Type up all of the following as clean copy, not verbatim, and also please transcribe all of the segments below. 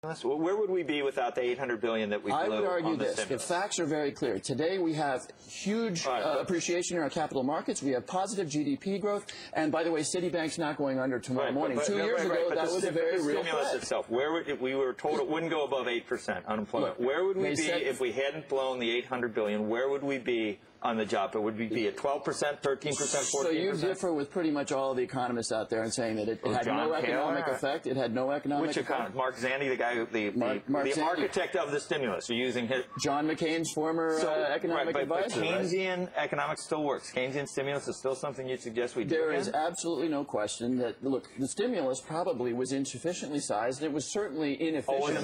Where would we be without the $800 billion that we blew on the I would argue this. stimulus? The facts are very clear. Today we have huge appreciation in our capital markets. We have positive GDP growth. And by the way, Citibank's not going under tomorrow morning. 2 years ago, that was a very real stimulus threat. itself, we were told it wouldn't go above 8% unemployment. Where would we be if we hadn't blown the $800 billion? Where would we be on the job? It would be at 12%, 13%, 14%? So you differ with pretty much all of the economists out there in saying that it had no economic effect. It had no economic effect. Which economist? Mark Zandy, the guy who, the architect of the stimulus. You're using his... John McCain's former economic advisor. But Keynesian economics still works. Keynesian stimulus is still something you'd suggest we do. There is absolutely no question that, look, the stimulus probably was insufficiently sized. It was certainly inefficient. Oh, it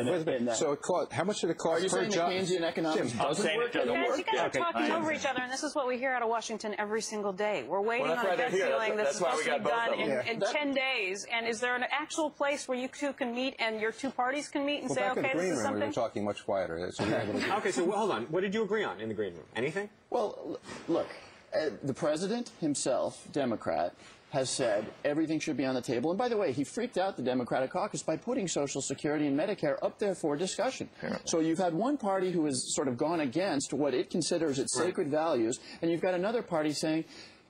wasn't big enough. So how much did it cost per job? Are you saying Keynesian economics doesn't work? You guys are talking over each other, and this is what we hear out of Washington every single day. We're waiting on a debt ceiling that's supposed to be done in 10 days. And is there an actual place where you two can meet and your two parties can meet and say, okay, this is something? We were talking much quieter. So okay, so hold on. What did you agree on in the green room? Anything? Well, look, the president himself, Democrat, has said everything should be on the table. And by the way, he freaked out the Democratic caucus by putting Social Security and Medicare up there for discussion. So you've had one party who has sort of gone against what it considers its sacred values, and you've got another party saying,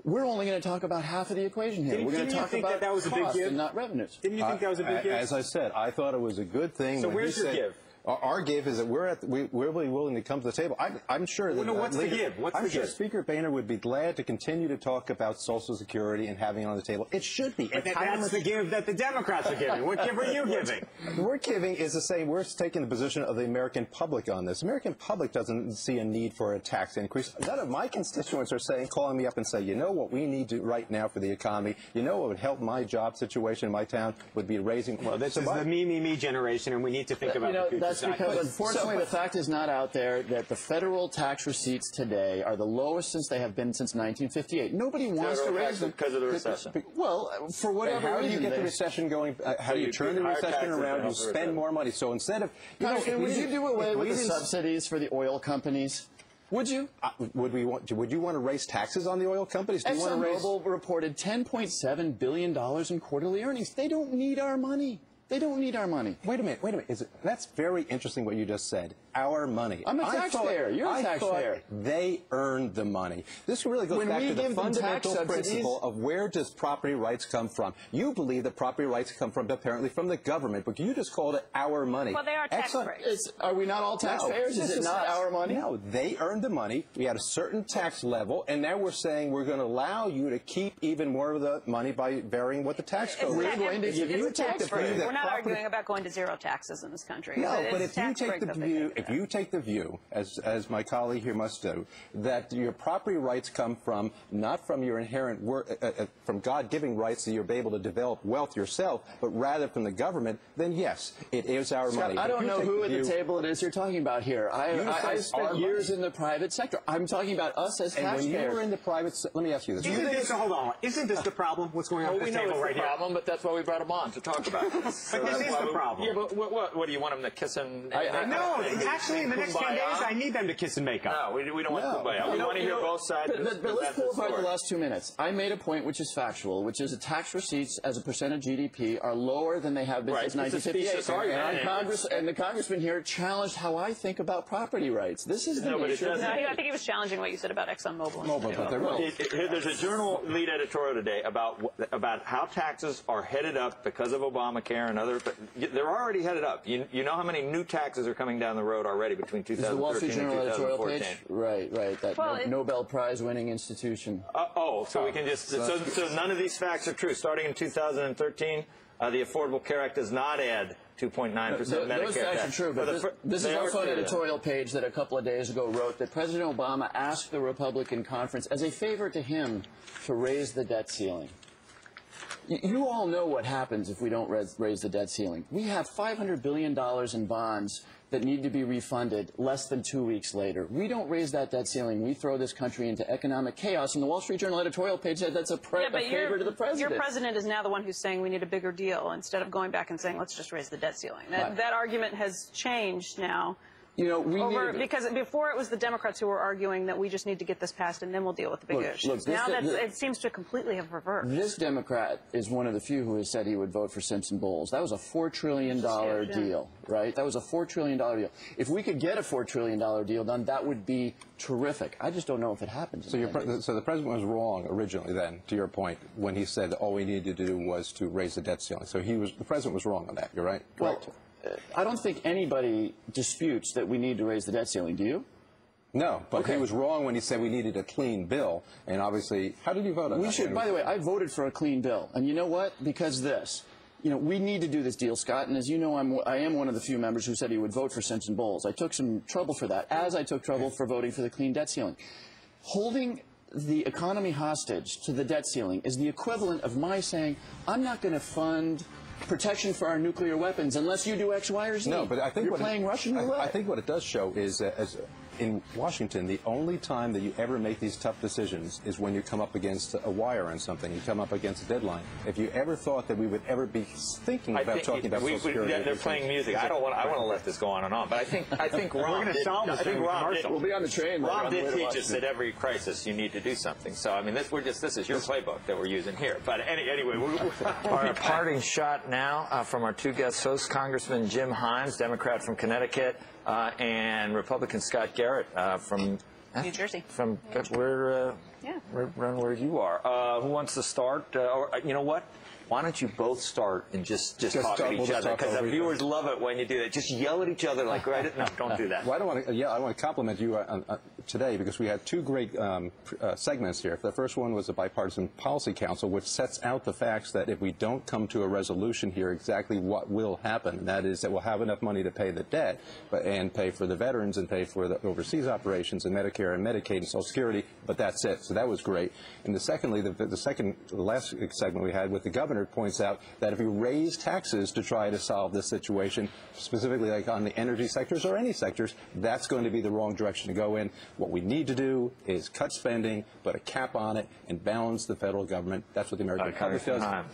we're only going to talk about half of the equation here. We're going to talk about cost and not revenues. Didn't you think that was a big give? As I said, I thought it was a good thing. So where's your give? Our give is that we're really willing to come to the table. I'm sure that what's the give? I'm sure Speaker Boehner would be glad to continue to talk about Social Security and having it on the table. It should be. But that's the give that the Democrats are giving. What give are you giving? We're giving is to say we're taking the position of the American public on this. The American public doesn't see a need for a tax increase. None of my constituents are calling me up and say, you know what we need to right now for the economy. You know what would help my job situation in my town would be raising. Well, this is the me generation, and we need to think about the future. That's because unfortunately the fact is not out there that the federal tax receipts today are the lowest since they have been since 1958. Nobody wants to raise them because of the recession. Well, for whatever reason. How do you get the recession going? How do you turn the recession around? You spend more money. So instead of, would you do away with the subsidies for the oil companies? Would you? Would you want to raise taxes on the oil companies? ExxonMobil reported $10.7 billion in quarterly earnings. They don't need our money. They don't need our money. Wait a minute. That's very interesting what you just said. Our money. I'm a taxpayer. You're a taxpayer. They earned the money. This really goes back to the fundamental principle of where does property rights come from. You believe that property rights come from apparently from the government, but you just called it our money. Well, they are taxpayers. Are we not all taxpayers? Is it not our money? No, they earned the money. We had a certain tax level, and now we're saying we're going to allow you to keep even more of the money by varying what the tax code is. We're going to give you a tax rate. We're not arguing about going to zero taxes in this country. No, but if you take the view, as my colleague here must do, that your property rights come from not from your inherent from God giving rights that you're able to develop wealth yourself, but rather from the government, then yes, it is our money. I don't know who at the table it is you're talking about here. I spent years in the private sector. I'm talking about us as taxpayers. And when you were in the private sector, let me ask you this. Hold on. Isn't this the problem? What's going on at this table right here? We know it's the problem, but that's why we brought him on to talk about it. But this is the problem. Yeah, but what do you want him to kiss him? No, actually, in the next 10 days, I need them to kiss and make up. No, we don't want kumbaya. We want to hear both sides. But let's pull apart the last 2 minutes. I made a point which is factual, which is that tax receipts as a percent of GDP are lower than they have been since 1958. And the congressman here challenged how I think about property rights. This is the nature of I think he was challenging what you said about ExxonMobil. There's a journal lead editorial today about how taxes are headed up because of Obamacare and other. They're already headed up. You know how many new taxes are coming down the road already between 2013 the Wall Street Journal and 2014. Editorial page? Right. That Nobel Prize winning institution. So we can just so none of these facts are true. Starting in 2013, the Affordable Care Act does not add 2.9% Medicare tax. Those facts are true, but this is also an editorial page that a couple of days ago wrote that President Obama asked the Republican conference as a favor to him to raise the debt ceiling. You all know what happens if we don't raise the debt ceiling. We have $500 billion in bonds that need to be refunded less than 2 weeks later. We don't raise that debt ceiling. We throw this country into economic chaos. And the Wall Street Journal editorial page said that's a favor to the president. Your president is now the one who's saying we need a bigger deal instead of going back and saying let's just raise the debt ceiling. That argument has changed now You know, because before it was the Democrats who were arguing that we just need to get this passed and then we'll deal with the big issues. Now it seems to completely have reversed. This Democrat is one of the few who has said he would vote for Simpson-Bowles. That was a $4 trillion deal, right? That was a $4 trillion deal. If we could get a $4 trillion deal done, that would be terrific. I just don't know if it happens. So, so the president was wrong originally then, to your point, when he said all we needed to do was to raise the debt ceiling. So the president was wrong on that. You're right? Correct. Well, I don't think anybody disputes that we need to raise the debt ceiling. Do you? No, but he was wrong when he said we needed a clean bill. And obviously, how did you vote on that? By the way, I voted for a clean bill. And you know what? Because you know, we need to do this deal, Scott. And as you know, I am one of the few members who said he would vote for Simpson-Bowles. I took some trouble for that, as I took trouble for voting for the clean debt ceiling. Holding the economy hostage to the debt ceiling is the equivalent of my saying, I'm not going to fund protection for our nuclear weapons unless you do X, Y, or Z. No, but I think you're playing Russian roulette. I think what it does show is in Washington, the only time that you ever make these tough decisions is when you come up against a wire on something. You come up against a deadline. If you ever thought that we would ever be thinking about talking about Social Security, they're playing music. I want to let this go on and on, but I think Ron. We'll be on the train. Ron did teach us that every crisis you need to do something. So I mean, this is your playbook that we're using here. But anyway, our parting shot now from our two guest hosts, Congressman Jim Himes, Democrat from Connecticut, and Republican Scott Garrett from New Jersey. From where you are. Who wants to start? Or you know what? Why don't you both start and just talk at each other? Because the viewers love it when you do that. Just yell at each other like right. No, don't do that. Well, I want to compliment you today because we had two great segments here. The first one was the Bipartisan Policy Council, which sets out the facts that if we don't come to a resolution here, exactly what will happen. And that is that we'll have enough money to pay the debt and pay for the veterans and pay for the overseas operations and Medicare and Medicaid and Social Security, but that's it. So that was great. And the last segment we had with the governor points out that if we raise taxes to try to solve this situation, specifically like on the energy sectors or any sectors, that's going to be the wrong direction to go in. What we need to do is cut spending, put a cap on it, and balance the federal government. That's what the American public does.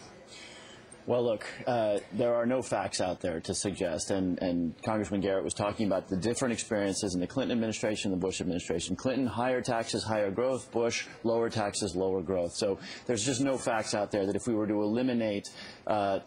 Well, look, there are no facts out there to suggest, and Congressman Garrett was talking about the different experiences in the Clinton administration and the Bush administration. Clinton, higher taxes, higher growth. Bush, lower taxes, lower growth. So there's just no facts out there that if we were to eliminate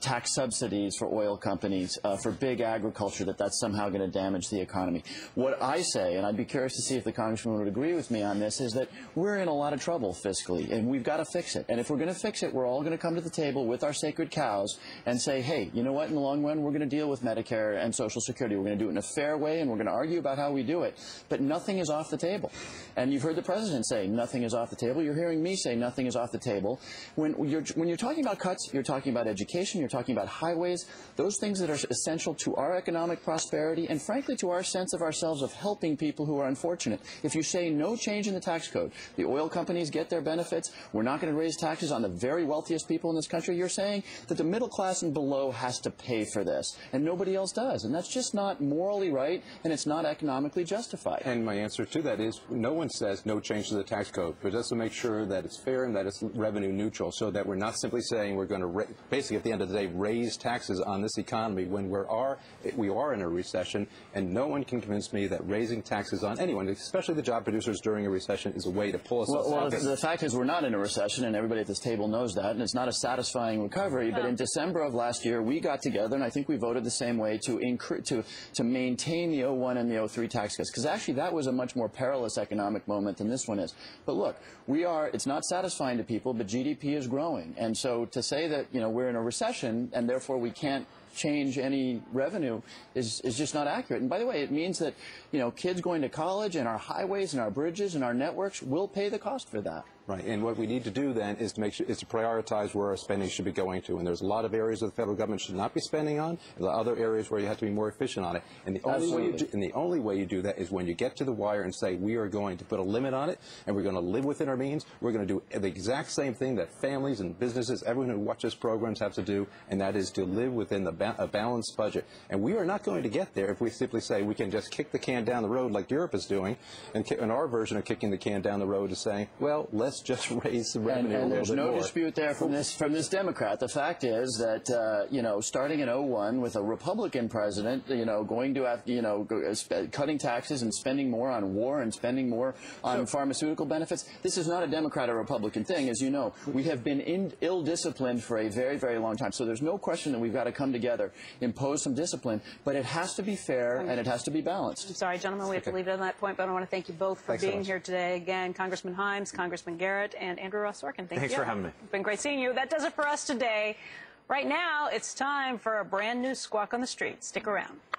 tax subsidies for oil companies, for big agriculture, that's somehow going to damage the economy. What I say, and I'd be curious to see if the congressman would agree with me on this, is that we're in a lot of trouble fiscally, and we've got to fix it. And if we're going to fix it, we're all going to come to the table with our sacred cows and say, hey, you know what, in the long run, we're going to deal with Medicare and Social Security. We're going to do it in a fair way, and we're going to argue about how we do it. But nothing is off the table. And you've heard the president say nothing is off the table. You're hearing me say nothing is off the table. When you're talking about cuts, you're talking about education, you're talking about highways, those things that are essential to our economic prosperity and, frankly, to our sense of ourselves of helping people who are unfortunate. If you say no change in the tax code, the oil companies get their benefits, we're not going to raise taxes on the very wealthiest people in this country, you're saying that the middle class and below has to pay for this, and nobody else does. And that's just not morally right, and it's not economically justified. And my answer to that is no one says no change to the tax code, but just to make sure that it's fair and that it's revenue neutral, so that we're not simply saying we're going to basically at the end of the day raise taxes on this economy when we are in a recession, and no one can convince me that raising taxes on anyone, especially the job producers during a recession, is a way to pull us out. Well, the fact is we're not in a recession, and everybody at this table knows that, and it's not a satisfying recovery, but in December of last year, we got together, and I think we voted the same way to maintain the 01 and the 03 tax cuts, because actually that was a much more perilous economic moment than this one is. But look, it's not satisfying to people, but GDP is growing, and so to say that we're in a recession and therefore we can't change any revenue is just not accurate. And by the way, it means that kids going to college and our highways and our bridges and our networks will pay the cost for that. Right, and what we need to do then is to prioritize where our spending should be going to. And there's a lot of areas that the federal government should not be spending on, and there are other areas where you have to be more efficient on it. And the only way you do that is when you get to the wire and say we are going to put a limit on it, and we're going to live within our means. We're going to do the exact same thing that families and businesses, everyone who watches programs, have to do, and that is to live within a balanced budget. And we are not going to get there if we simply say we can just kick the can down the road like Europe is doing, and our version of kicking the can down the road is saying, well, let's let's just raise the revenue a little bit more. And there's no dispute there from this Democrat. The fact is that, you know, starting in 01 with a Republican president, you know, going to have, you know, cutting taxes and spending more on war and spending more on pharmaceutical benefits, this is not a Democrat or Republican thing. As you know, we have been ill-disciplined for a very, very long time. So there's no question that we've got to come together, impose some discipline, but it has to be fair and it has to be balanced. I'm sorry, gentlemen, we have to leave it on that point, but I want to thank you both for being here today. Again, Congressman Himes, Congressman Garrett, and Andrew Ross Sorkin. Thanks for having me. It's been great seeing you. That does it for us today. Right now, it's time for a brand new Squawk on the Street. Stick around.